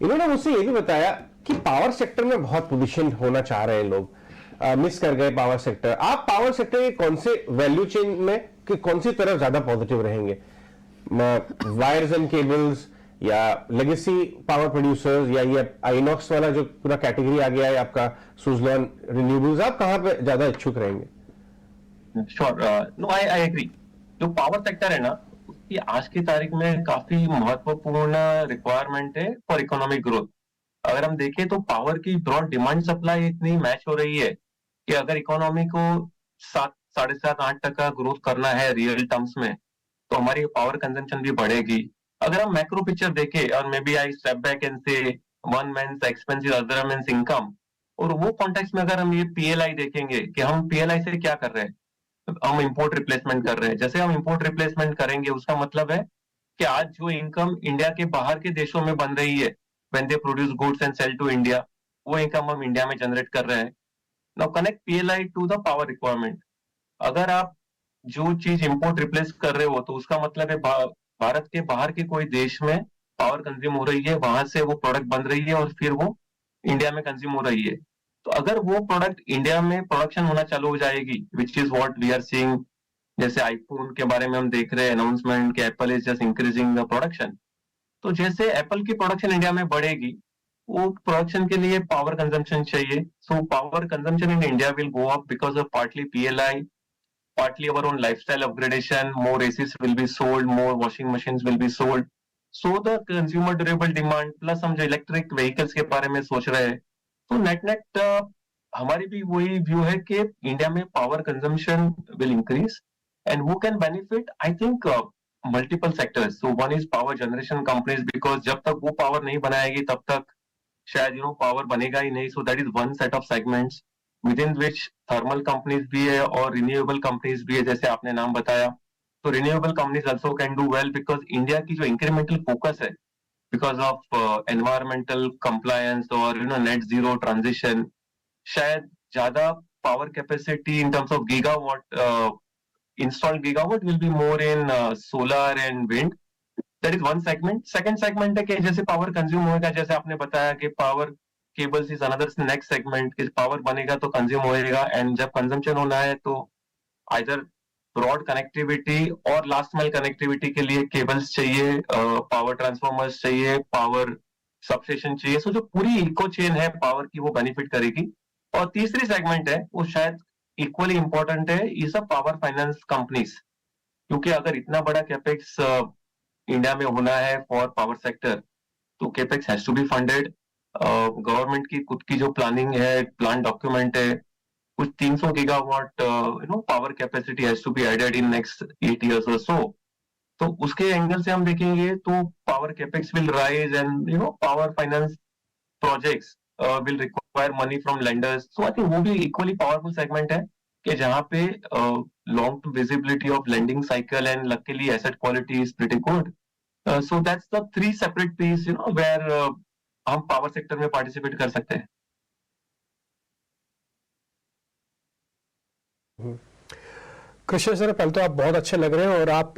इन्होंने मुझसे ये भी बताया कि पावर सेक्टर में बहुत पोजीशन होना चाह रहे हैं लोग, मिस कर गए पावर सेक्टर। आप पावर सेक्टर के कौन से वैल्यू चेन में कि कौन सी तरफ ज्यादा पॉजिटिव रहेंगे? वायर्स एंड केबल्स या लेगेसी पावर प्रोड्यूसर्स या ये आइनॉक्स वाला जो पूरा कैटेगरी आ गया है आपका, सुजलॉन रिन्यूएबल्स, आप कहां पे ज्यादा इच्छुक रहेंगे? Sure, no I agree. जो पावर सेक्टर है ना, उसकी आज की तारीख में काफी महत्वपूर्ण रिक्वायरमेंट है फॉर इकोनॉमिक ग्रोथ। अगर हम देखें तो पावर की ब्रॉड डिमांड सप्लाई इतनी मैच हो रही है कि अगर इकोनॉमी को 7, 7.5, 8% ग्रोथ करना है रियल टर्म्स में, तो हमारी पावर कंजम्पशन भी बढ़ेगी। अगर हम मैक्रो पिक्चर देखें और maybe I step back and say one man's expensive other man's income, और वो कॉन्टेक्स्ट में अगर हम ये पीएलआई देखेंगे कि हम पीएलआई से क्या कर रहे हैं, हम इंपोर्ट रिप्लेसमेंट कर रहे हैं। जैसे हम इंपोर्ट रिप्लेसमेंट करेंगे उसका मतलब है कि आज जो इनकम इंडिया के बाहर के देशों में बन रही है, when they produce goods and sell to India, वो इनकम हम इंडिया में जनरेट कर रहे हैं। Now connect PLI to the power requirement. अगर आप जो चीज इंपोर्ट रिप्लेस कर रहे हो तो उसका मतलब है भारत के बाहर के कोई देश में पावर कंज्यूम हो रही है, वहां से वो प्रोडक्ट बन रही है और फिर वो इंडिया में कंज्यूम हो रही है। तो अगर वो प्रोडक्ट इंडिया में प्रोडक्शन होना चालू हो जाएगी, which is what we are seeing, जैसे आईफोन के बारे में हम देख रहे हैं अनाउंसमेंट कि Apple is just increasing the production. तो जैसे एप्पल की प्रोडक्शन इंडिया में बढ़ेगी, वो प्रोडक्शन के लिए पावर कंजम्पशन चाहिए। So power consumption in India will go up because of partly PLI, partly our own lifestyle upgradation, more ACs will be sold, more washing machines will be sold. So the consumer durable demand plus हम जो electric vehicles के बारे में सोच रहे हैं, तो net net हमारी भी वही व्यू है कि इंडिया में power consumption will increase and who can benefit, I think multiple sectors. So one is power generation companies, because जब तक वो पावर नहीं बनाएगी तब तक शायद पावर बनेगा ही नहीं। So that is one set of segments with in which thermal companies भी है और रिन्यूएबल कंपनीज भी है, जैसे आपने नाम बताया। तो renewable companies also can do well because India की जो इंक्रीमेंटल फोकस है बिकॉज ऑफ एनवायरमेंटल कंप्लायंस और नेट जीरो ट्रांजिशन, शायद ज्यादा power capacity in terms of gigawatt, installed gigawatt will be more in solar and wind. That is one segment. Second segment है कि जैसे power consume होगा, जैसे आपने बताया कि power cables is another next segment, कि पावर बनेगा तो कंज्यूम होएगा, एंड जब कंजम्पशन होना है तो आइदर ब्रॉड कनेक्टिविटी और लास्ट माइल कनेक्टिविटी के लिए केबल्स चाहिए, पावर ट्रांसफॉर्मर्स चाहिए, पावर सबस्टेशन चाहिए। सो जो पूरी इको चेन है पावर की, वो बेनिफिट करेगी। और तीसरी सेगमेंट है, वो शायद इक्वली इंपॉर्टेंट है, is a power finance companies. क्योंकि अगर इतना बड़ा कैपेक्स इंडिया में होना है फॉर पावर सेक्टर, तो capex has to be funded. Government की खुद की जो प्लानिंग है, प्लान डॉक्यूमेंट है, कुछ 300 gigawatt power capacity has to be added in next 8 years और सो। तो उसके एंगल से हम देखेंगे तो power capex will rise and power finance projects will require money from lenders. So I think वो भी इक्वली पावरफुल सेगमेंट है कि जहां पे long term visibility of lending cycle and luckily asset quality is pretty good. So that's the three separate piece, where हम power sector में participate कर सकते हैं। कृष्ण सर, पहले तो आप बहुत अच्छे लग रहे हैं और आप